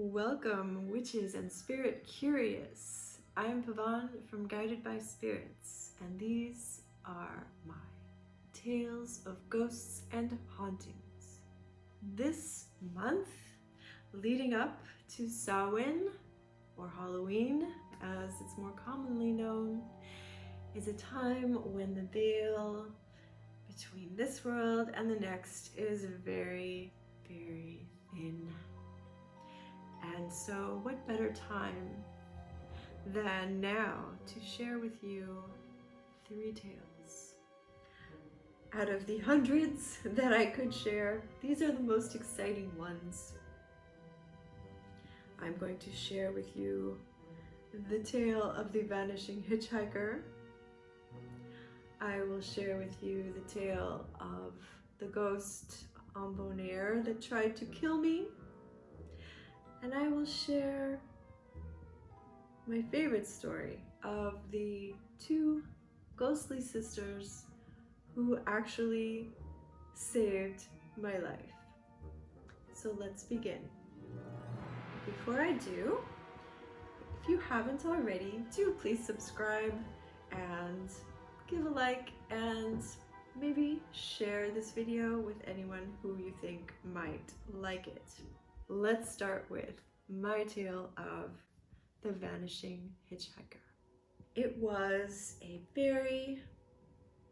Welcome, witches and spirit curious. I am Pavan from Guided by Spirits, and these are my tales of ghosts and hauntings. This month, leading up to Samhain, or Halloween, as it's more commonly known, is a time when the veil between this world and the next is very, very thin. And so what better time than now to share with you 3 tales. Out of the hundreds that I could share, these are the most exciting ones. I'm going to share with you the tale of the Vanishing Hitchhiker. I will share with you the tale of the ghost en bon air that tried to kill me. And I will share my favorite story of the 2 ghostly sisters who actually saved my life. So let's begin. Before I do, if you haven't already, do please subscribe and give a like and maybe share this video with anyone who you think might like it. Let's start with my tale of the Vanishing Hitchhiker. It was a very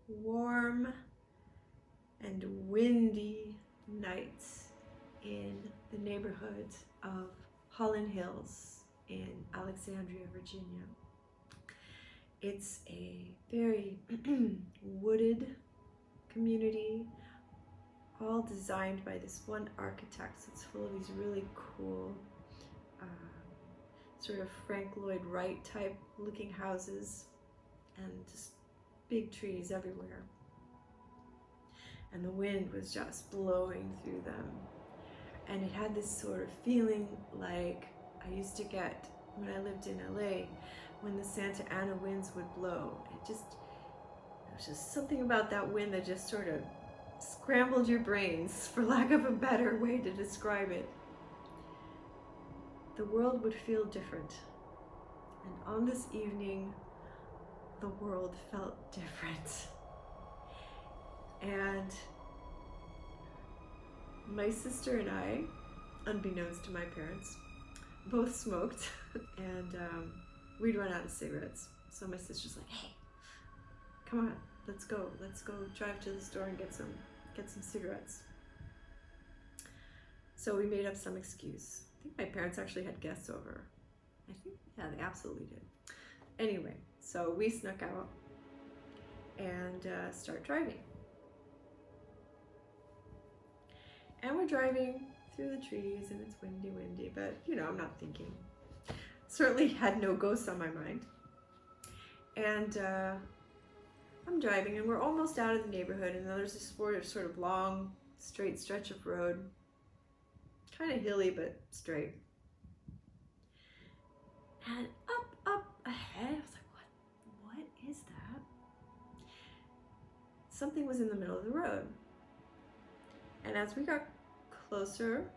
warm and windy night in the neighborhood of Holland Hills in Alexandria, Virginia. It's a very wooded community, all designed by this one architect. So it's full of these really cool sort of Frank Lloyd Wright type looking houses and just big trees everywhere. And the wind was just blowing through them. And it had this sort of feeling like I used to get when I lived in LA, when the Santa Ana winds would blow. There was just something about that wind that just sort of scrambled your brains, for lack of a better way to describe it. The world would feel different. And on this evening, the world felt different. And my sister and I, unbeknownst to my parents, both smoked, and we'd run out of cigarettes. So my sister's like, hey, come on, let's go drive to the store and get some cigarettes. So we made up some excuse. I think my parents actually had guests over. Yeah, they absolutely did. Anyway, so we snuck out and start driving. And we're driving through the trees and it's windy, but I'm not thinking. Certainly had no ghosts on my mind. And I'm driving and we're almost out of the neighborhood, and then there's this sort of long, straight stretch of road. Kind of hilly, but straight. And up ahead, I was like, what is that? Something was in the middle of the road. And as we got closer,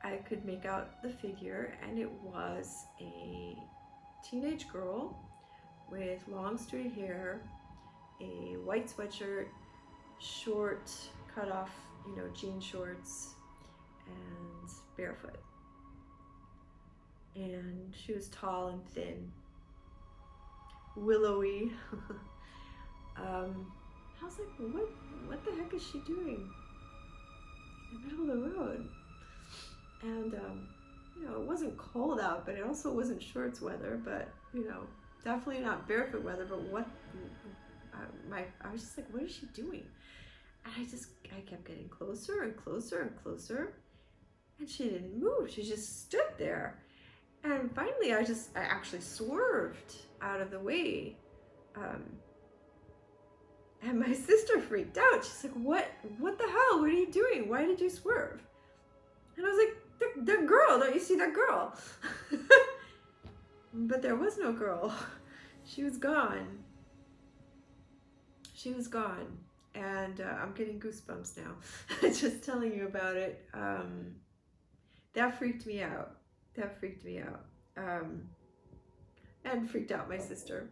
I could make out the figure, and it was a teenage girl with long straight hair, a white sweatshirt, short cut off, jean shorts, and barefoot. And she was tall and thin, willowy. I was like, what the heck is she doing in the middle of the road? And it wasn't cold out, but it also wasn't shorts weather, but definitely not barefoot weather. But I was just like, what is she doing? And I kept getting closer and closer and closer, and she didn't move. She just stood there. And finally, I actually swerved out of the way. And my sister freaked out. She's like, what the hell? What are you doing? Why did you swerve? And I was like, the girl, don't you see that girl? But there was no girl. She was gone. And I'm getting goosebumps now, just telling you about it. that freaked me out. That freaked me out. And freaked out my sister.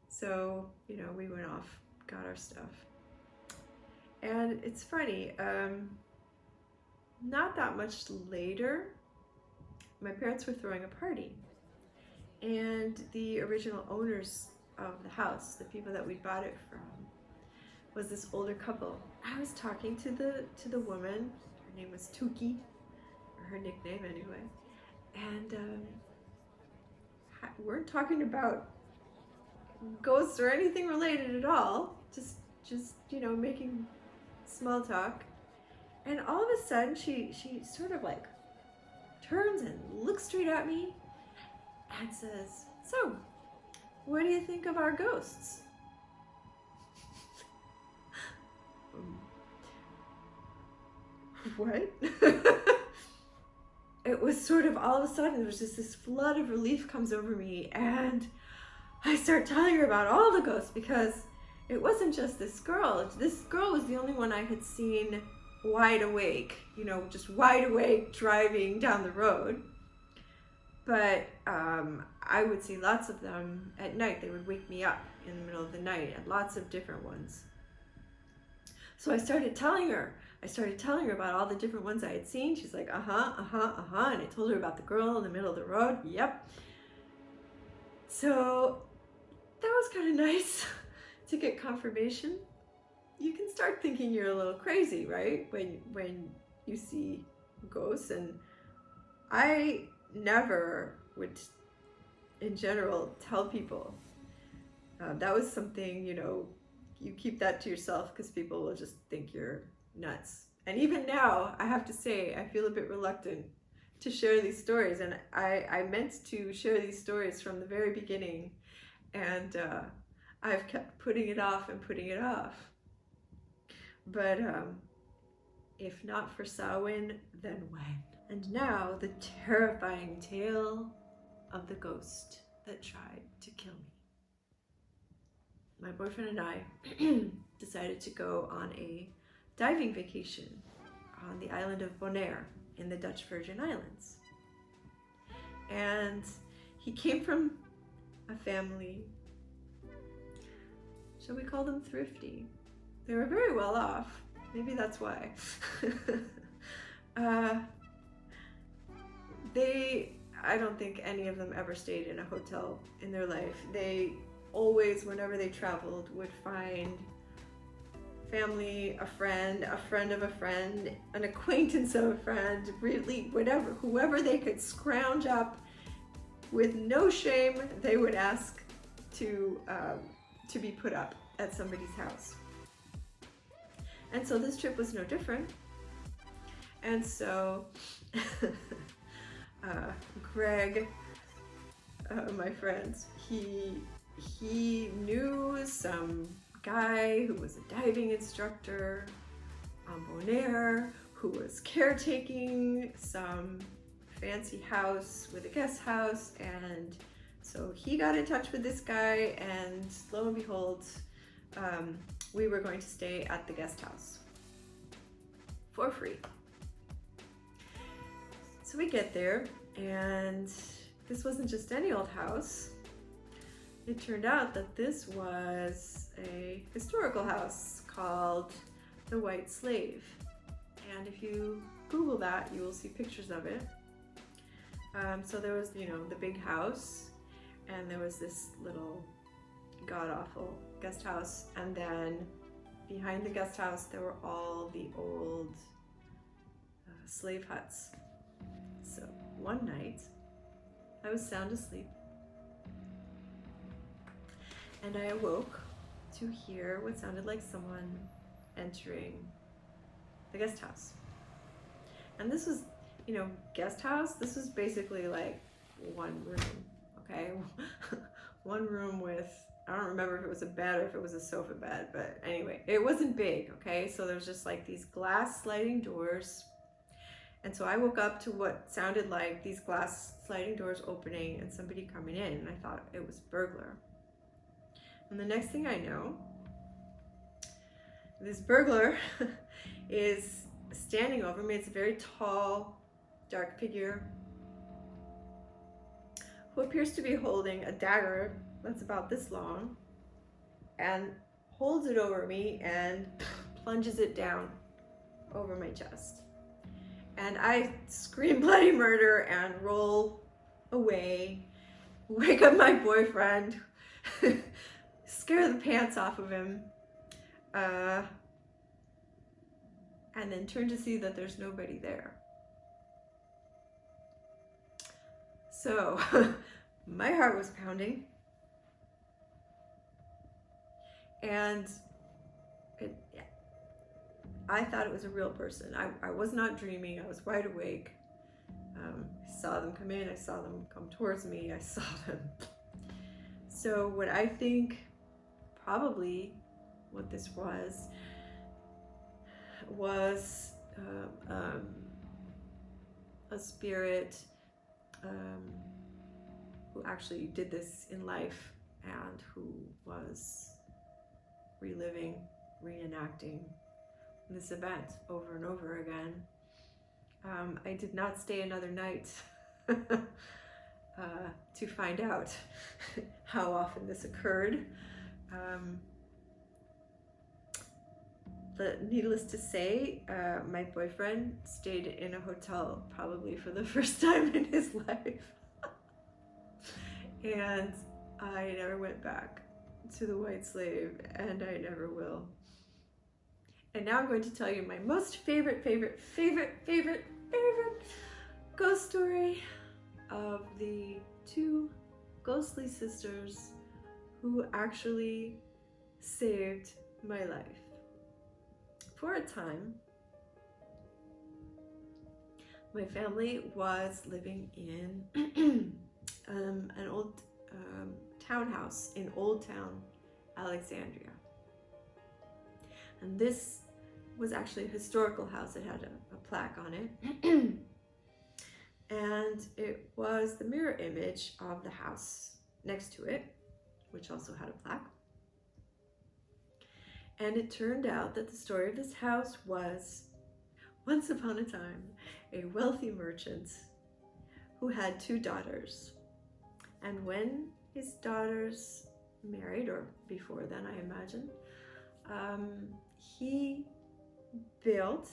So, you know, we went off, got our stuff. And it's funny, not that much later, my parents were throwing a party. And the original owners of the house, the people that we bought it from, was this older couple. I was talking to the woman, her name was Tuki, or her nickname anyway, and we're talking about ghosts or anything related at all, just you know, making small talk. And all of a sudden she sort of like turns and looks straight at me and says, "So, what do you think of our ghosts?" What? It was sort of all of a sudden, there was just this flood of relief comes over me, and I start telling her about all the ghosts, because it wasn't just this girl. This girl was the only one I had seen wide awake, you know, just wide awake driving down the road. But I would see lots of them at night. They would wake me up in the middle of the night, and lots of different ones. So I started telling her about all the different ones I had seen. She's like, and I told her about the girl in the middle of the road. Yep. So that was kind of nice to get confirmation. You can start thinking you're a little crazy, right? When you see ghosts. And I never would, in general, tell people. That was something, you know, you keep that to yourself, because people will just think you're nuts. And even now, I have to say, I feel a bit reluctant to share these stories. And I meant to share these stories from the very beginning. And I've kept putting it off and putting it off. But if not for Samhain, then when? And now, the terrifying tale of the ghost that tried to kill me. My boyfriend and I decided to go on a diving vacation on the island of Bonaire in the Dutch Virgin Islands. And he came from a family, shall we call them thrifty? They were very well off. Maybe that's why. I don't think any of them ever stayed in a hotel in their life. They always, whenever they traveled, would find family, a friend of a friend, an acquaintance of a friend, really whatever, whoever they could scrounge up with no shame, they would ask to be put up at somebody's house. And so this trip was no different. And so Greg, my friend, he knew some guy who was a diving instructor on Bonaire, who was caretaking some fancy house with a guest house. And so he got in touch with this guy, and lo and behold, we were going to stay at the guest house for free. So we get there, and this wasn't just any old house. It turned out that this was a historical house called the White Slave. And if you Google that, you will see pictures of it. So there was, you know, the big house, and there was this little god-awful guest house, and then behind the guest house there were all the old slave huts. So one night I was sound asleep, and I awoke to hear what sounded like someone entering the guest house. And this was, you know, guest house, this was basically like one room, okay? One room with, I don't remember if it was a bed or if it was a sofa bed, but anyway, it wasn't big, okay? So there was just like these glass sliding doors. And so I woke up to what sounded like these glass sliding doors opening and somebody coming in, and I thought it was a burglar. And the next thing I know, this burglar is standing over me. It's a very tall dark figure who appears to be holding a dagger that's about this long and holds it over me and plunges it down over my chest. And I scream bloody murder and roll away, wake up my boyfriend, scare the pants off of him, and then turn to see that there's nobody there. So my heart was pounding, and I thought it was a real person. I was not dreaming. I was wide awake. I saw them come in. I saw them come towards me. I saw them. So what I think probably what this was a spirit who actually did this in life and who was reliving, reenacting this event over and over again. I did not stay another night to find out how often this occurred. But needless to say, my boyfriend stayed in a hotel probably for the first time in his life. And I never went back to the White Slave, and I never will. And now I'm going to tell you my most favorite ghost story of the two ghostly sisters who actually saved my life. For a time, my family was living in an old townhouse in Old Town, Alexandria. And this was actually a historical house. It had a plaque on it. And it was the mirror image of the house next to it, which also had a plaque. And it turned out that the story of this house was, once upon a time, a wealthy merchant who had two daughters. And when his daughters married, or before then I imagine, he had built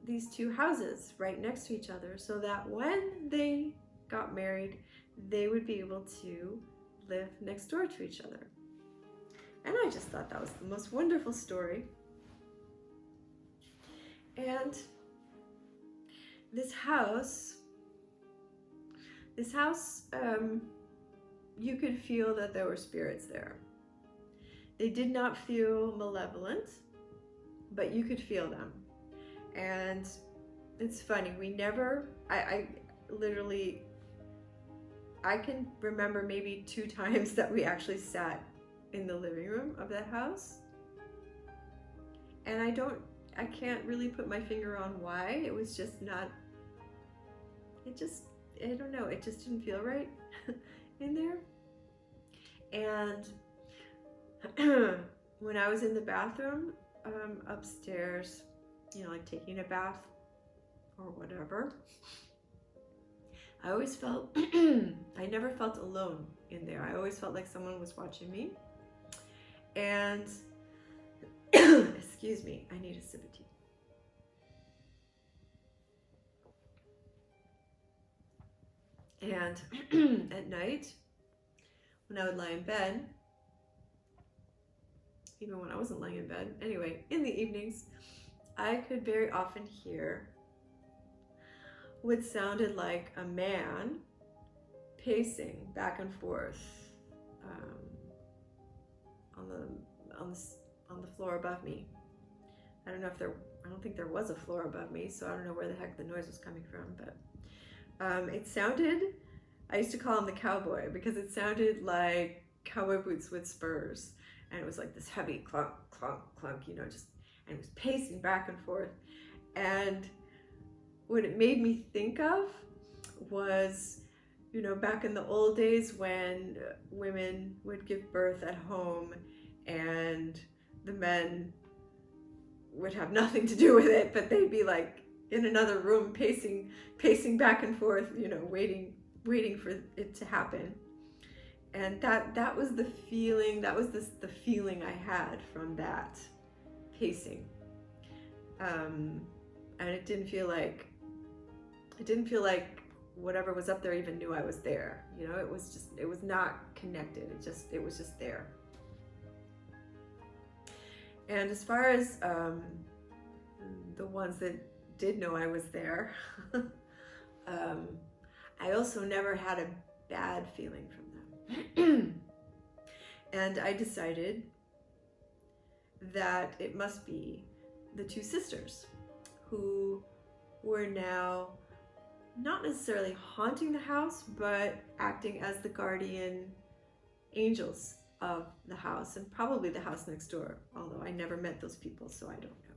these two houses right next to each other so that when they got married, they would be able to live next door to each other. And I just thought that was the most wonderful story. And this house, you could feel that there were spirits there. They did not feel malevolent, but you could feel them. And it's funny, I can remember maybe 2 times that we actually sat in the living room of that house. And I can't really put my finger on why. It was just not, I don't know, it just didn't feel right in there. And when I was in the bathroom upstairs, like taking a bath or whatever, I always felt, I never felt alone in there. I always felt like someone was watching me. And, excuse me, I need a sip of tea. And at night, when I would lie in bed, even when I wasn't lying in bed, anyway, in the evenings, I could very often hear what sounded like a man pacing back and forth on the floor above me. I don't think there was a floor above me, so I don't know where the heck the noise was coming from, but it sounded, I used to call him the cowboy because it sounded like cowboy boots with spurs, and it was like this heavy clunk, clunk, clunk, and it was pacing back and forth. And what it made me think of was, back in the old days when women would give birth at home and the men would have nothing to do with it, but they'd be like in another room pacing back and forth, you know, waiting for it to happen. And that was the feeling, the feeling I had from that pacing. And it didn't feel like whatever was up there even knew I was there. You know, it was not connected. It was just there. And as far as the ones that did know I was there, I also never had a bad feeling from them. And I decided that it must be the two sisters who were now not necessarily haunting the house, but acting as the guardian angels of the house, and probably the house next door, although I never met those people, so I don't know.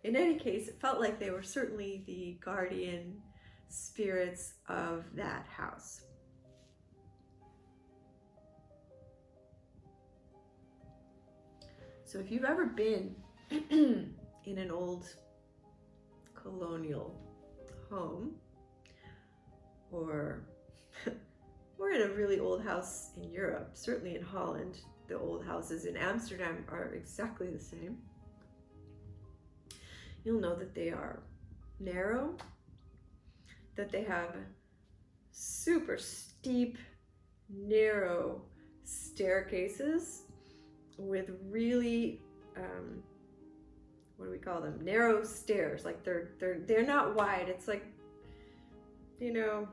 In any case, it felt like they were certainly the guardian spirits of that house. So if you've ever been in an old colonial home, or in a really old house in Europe, certainly in Holland, the old houses in Amsterdam are exactly the same. You'll know that they are narrow, that they have super steep, narrow staircases with really, what do we call them? Narrow stairs. Like they're not wide. It's like, you know,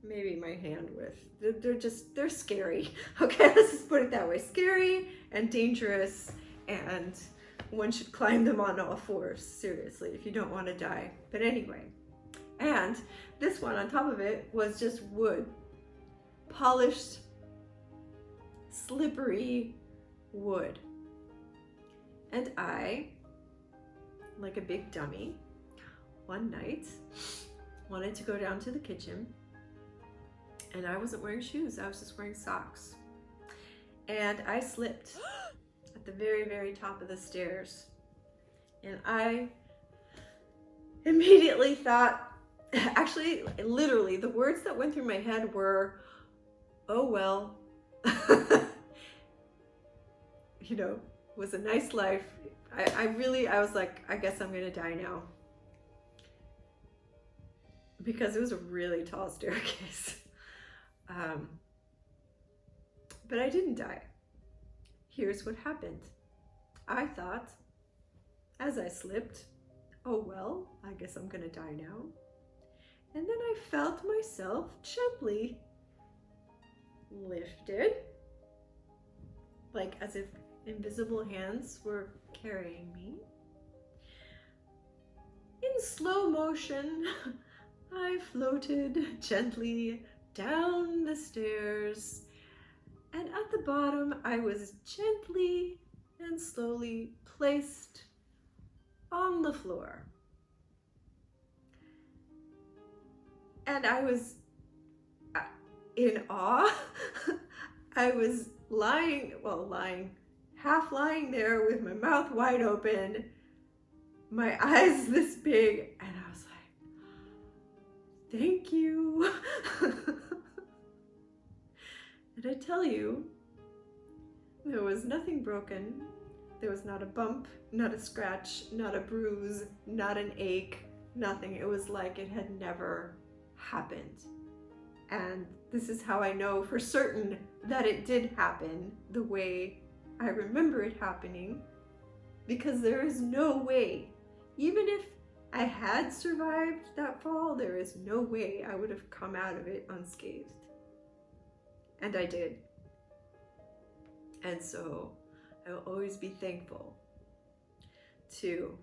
maybe my hand width. They're scary. Okay, let's just put it that way. Scary and dangerous, and one should climb them on all fours, seriously, if you don't want to die. But anyway, and this one on top of it was just wood. Polished, slippery wood. And I, like a big dummy, one night wanted to go down to the kitchen, and I wasn't wearing shoes, I was just wearing socks. And I slipped at the very, very top of the stairs. And I immediately thought, actually, literally, the words that went through my head were, oh well, you know, it was a nice life. I was like, I guess I'm gonna die now. Because it was a really tall staircase. But I didn't die. Here's what happened. I thought, as I slipped, oh well, I guess I'm gonna die now. And then I felt myself gently lifted, like as if invisible hands were carrying me. In slow motion, I floated gently down the stairs, and at the bottom I was gently and slowly placed on the floor. And I was in awe. I was half lying there with my mouth wide open, my eyes this big, and I was like, thank you. And I tell you, there was nothing broken. There was not a bump, not a scratch, not a bruise, not an ache, nothing. It was like it had never happened. And this is how I know for certain that it did happen the way I remember it happening, because there is no way, even if I had survived that fall, there is no way I would have come out of it unscathed. And I did. And so I will always be thankful to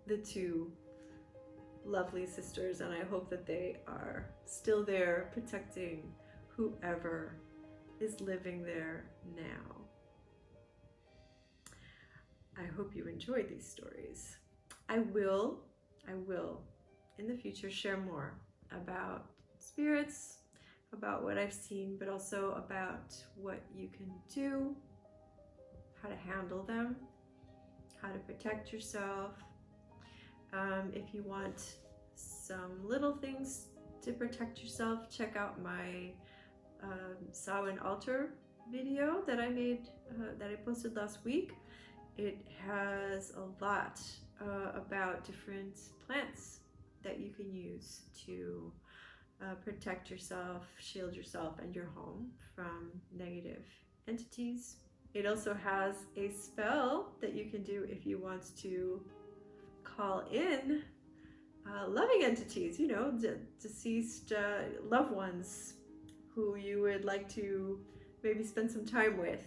the two lovely sisters, and I hope that they are still there protecting whoever is living there now. I hope you enjoyed these stories. I will in the future share more about spirits, about what I've seen, but also about what you can do, how to handle them, how to protect yourself. If you want some little things to protect yourself, check out my Samhain Altar video that I made, that I posted last week. It has a lot about different plants that you can use to protect yourself, shield yourself and your home from negative entities. It also has a spell that you can do if you want to call in loving entities, you know, deceased loved ones who you would like to maybe spend some time with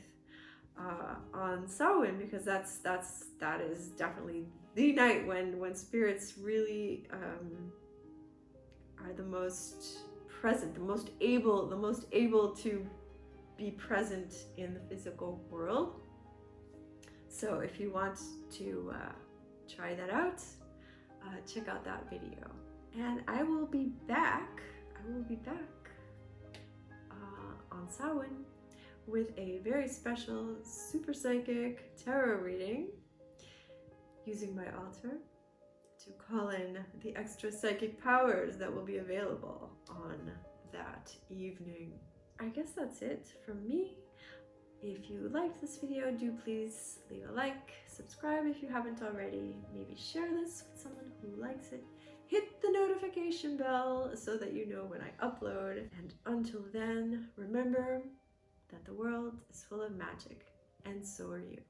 on Samhain, because that is definitely the night when spirits really are the most present, the most able to be present in the physical world. So if you want to try that out, check out that video. And I will be back on Samhain with a very special super psychic tarot reading using my altar to call in the extra psychic powers that will be available on that evening. I guess that's it from me. If you liked this video, do please leave a like, subscribe if you haven't already, maybe share this with someone who likes it. Hit the notification bell so that you know when I upload. And until then, remember that the world is full of magic, and so are you.